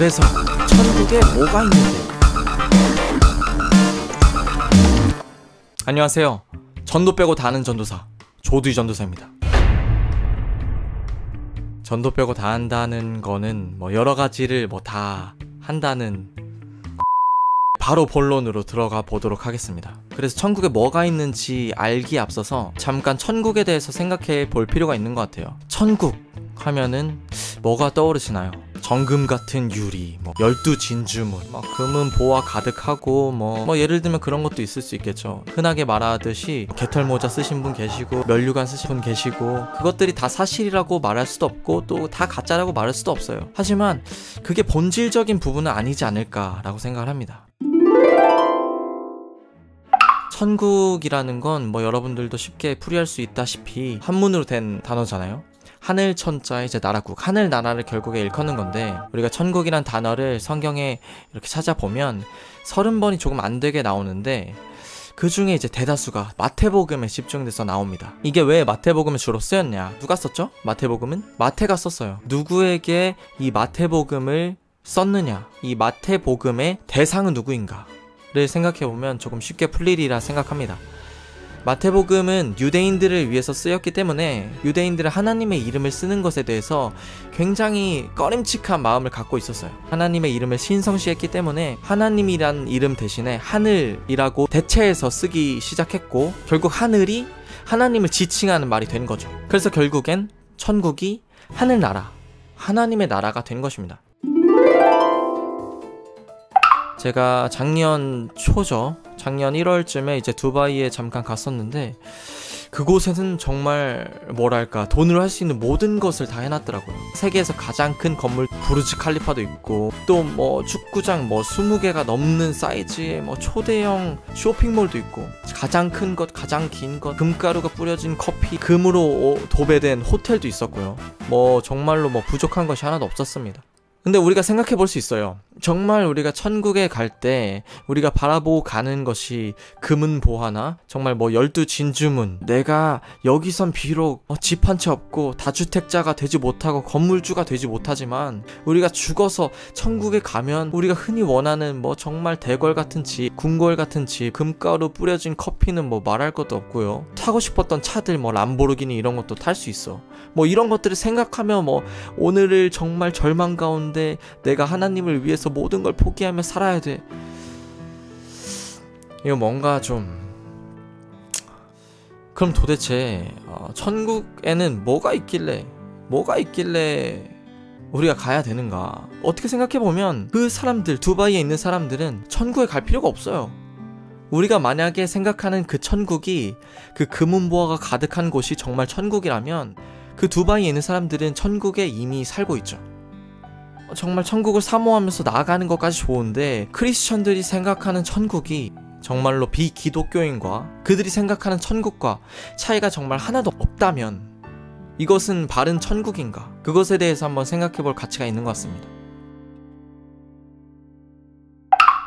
그래서 천국에 뭐가 있는데? 안녕하세요. 전도 빼고 다 아는 전도사 조두희 전도사입니다. 전도 빼고 다 한다는 거는 뭐 여러 가지를 뭐 다 한다는 바로 본론으로 들어가 보도록 하겠습니다. 그래서 천국에 뭐가 있는지 알기에 앞서서 잠깐 천국에 대해서 생각해 볼 필요가 있는 것 같아요. 천국 하면은 뭐가 떠오르시나요? 정금 같은 유리, 뭐 12진주문, 뭐 금은 보화 가득하고 뭐 예를 들면 그런 것도 있을 수 있겠죠. 흔하게 말하듯이 개털모자 쓰신 분 계시고 면류관 쓰신 분 계시고, 그것들이 다 사실이라고 말할 수도 없고 또 다 가짜라고 말할 수도 없어요. 하지만 그게 본질적인 부분은 아니지 않을까라고 생각을 합니다. 천국이라는 건 뭐 여러분들도 쉽게 풀이할 수 있다시피 한문으로 된 단어잖아요. 하늘 천자에 이제 나라국, 하늘 나라를 결국에 일컫는 건데, 우리가 천국이란 단어를 성경에 이렇게 찾아보면 30번이 조금 안 되게 나오는데 그 중에 이제 대다수가 마태복음에 집중돼서 나옵니다. 이게 왜 마태복음에 주로 쓰였냐? 누가 썼죠? 마태복음은? 마태가 썼어요. 누구에게 이 마태복음을 썼느냐? 이 마태복음의 대상은 누구인가? 를 생각해보면 조금 쉽게 풀리리라 생각합니다. 마태복음은 유대인들을 위해서 쓰였기 때문에 유대인들은 하나님의 이름을 쓰는 것에 대해서 굉장히 꺼림칙한 마음을 갖고 있었어요. 하나님의 이름을 신성시했기 때문에 하나님이란 이름 대신에 하늘이라고 대체해서 쓰기 시작했고, 결국 하늘이 하나님을 지칭하는 말이 된 거죠. 그래서 결국엔 천국이 하늘나라, 하나님의 나라가 된 것입니다. 제가 작년 초죠. 작년 1월쯤에 이제 두바이에 잠깐 갔었는데, 그곳에는 정말 뭐랄까 돈으로 할 수 있는 모든 것을 다 해놨더라고요. 세계에서 가장 큰 건물 부르즈 칼리파도 있고, 또 뭐 축구장 뭐 20개가 넘는 사이즈의 뭐 초대형 쇼핑몰도 있고, 가장 큰 것, 가장 긴 것, 금가루가 뿌려진 커피, 금으로 도배된 호텔도 있었고요. 뭐 정말로 뭐 부족한 것이 하나도 없었습니다. 근데 우리가 생각해 볼 수 있어요. 정말 우리가 천국에 갈 때 우리가 바라보고 가는 것이 금은 보화나 정말 뭐 12진주문, 내가 여기선 비록 집 한 채 없고 다주택자가 되지 못하고 건물주가 되지 못하지만 우리가 죽어서 천국에 가면 우리가 흔히 원하는 뭐 정말 대궐 같은 집, 궁궐 같은 집, 금가루 뿌려진 커피는 뭐 말할 것도 없고요. 타고 싶었던 차들 뭐 람보르기니 이런 것도 탈 수 있어. 뭐 이런 것들을 생각하며 뭐 오늘을 정말 절망 가운데 내가 하나님을 위해서 모든 걸 포기하며 살아야 돼. 이거 뭔가 좀... 그럼 도대체 천국에는 뭐가 있길래 우리가 가야 되는가? 어떻게 생각해보면 그 사람들, 두바이에 있는 사람들은 천국에 갈 필요가 없어요. 우리가 만약에 생각하는 그 천국이, 그 금은보화가 가득한 곳이 정말 천국이라면 그 두바이에 있는 사람들은 천국에 이미 살고 있죠. 정말 천국을 사모하면서 나아가는 것까지 좋은데, 크리스천들이 생각하는 천국이 정말로 비기독교인과 그들이 생각하는 천국과 차이가 정말 하나도 없다면 이것은 바른 천국인가? 그것에 대해서 한번 생각해 볼 가치가 있는 것 같습니다.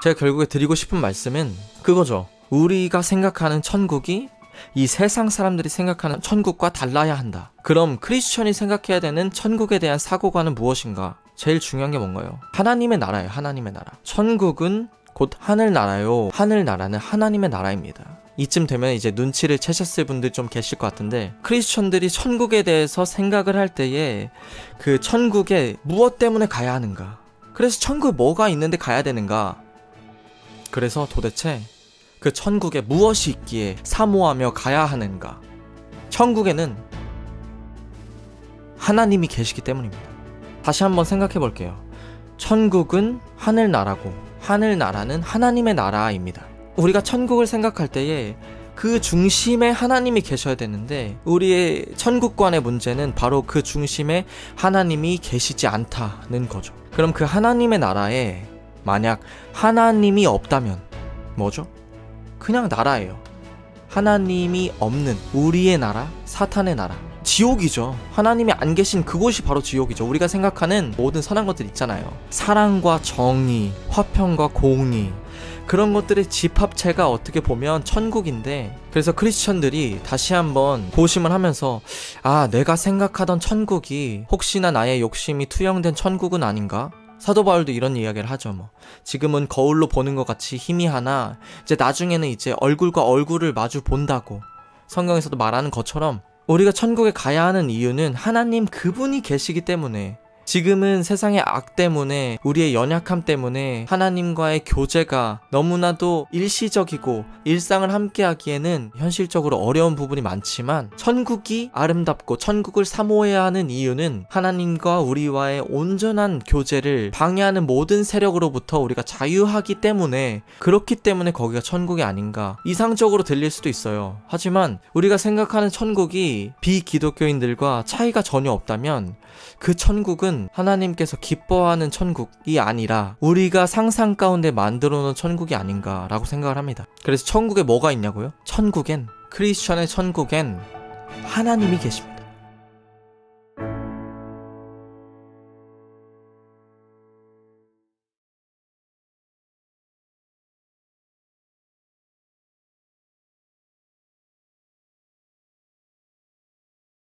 제가 결국에 드리고 싶은 말씀은 그거죠. 우리가 생각하는 천국이 이 세상 사람들이 생각하는 천국과 달라야 한다. 그럼 크리스천이 생각해야 되는 천국에 대한 사고관은 무엇인가? 제일 중요한 게 뭔가요? 하나님의 나라예요. 하나님의 나라. 천국은 곧 하늘나라요. 하늘나라는 하나님의 나라입니다. 이쯤 되면 이제 눈치를 채셨을 분들 좀 계실 것 같은데, 크리스천들이 천국에 대해서 생각을 할 때에 그 천국에 무엇 때문에 가야 하는가? 그래서 천국에 뭐가 있는데 가야 되는가? 그래서 도대체 그 천국에 무엇이 있기에 사모하며 가야 하는가? 천국에는 하나님이 계시기 때문입니다. 다시 한번 생각해 볼게요. 천국은 하늘나라고 하늘나라는 하나님의 나라입니다. 우리가 천국을 생각할 때에 그 중심에 하나님이 계셔야 되는데, 우리의 천국관의 문제는 바로 그 중심에 하나님이 계시지 않다는 거죠. 그럼 그 하나님의 나라에 만약 하나님이 없다면 뭐죠? 그냥 나라예요. 하나님이 없는 우리의 나라, 사탄의 나라, 지옥이죠. 하나님이 안 계신 그곳이 바로 지옥이죠. 우리가 생각하는 모든 선한 것들 있잖아요. 사랑과 정의, 화평과 공의, 그런 것들의 집합체가 어떻게 보면 천국인데, 그래서 크리스천들이 다시 한번 고심을 하면서, 아, 내가 생각하던 천국이 혹시나 나의 욕심이 투영된 천국은 아닌가 사도 바울도 이런 이야기를 하죠. 뭐 지금은 거울로 보는 것 같이 희미하나 이제 나중에는 이제 얼굴과 얼굴을 마주 본다고 성경에서도 말하는 것처럼 우리가 천국에 가야 하는 이유는 하나님 그분이 계시기 때문에, 지금은 세상의 악 때문에, 우리의 연약함 때문에 하나님과의 교제가 너무나도 일시적이고 일상을 함께하기에는 현실적으로 어려운 부분이 많지만, 천국이 아름답고 천국을 사모해야 하는 이유는 하나님과 우리와의 온전한 교제를 방해하는 모든 세력으로부터 우리가 자유하기 때문에, 그렇기 때문에 거기가 천국이 아닌가 이상적으로 들릴 수도 있어요. 하지만 우리가 생각하는 천국이 비기독교인들과 차이가 전혀 없다면 그 천국은 하나님께서 기뻐하는 천국이 아니라 우리가 상상 가운데 만들어 놓은 천국이 아닌가라고 생각을 합니다. 그래서 천국에 뭐가 있냐고요? 크리스천의 천국엔 하나님이 계십니다.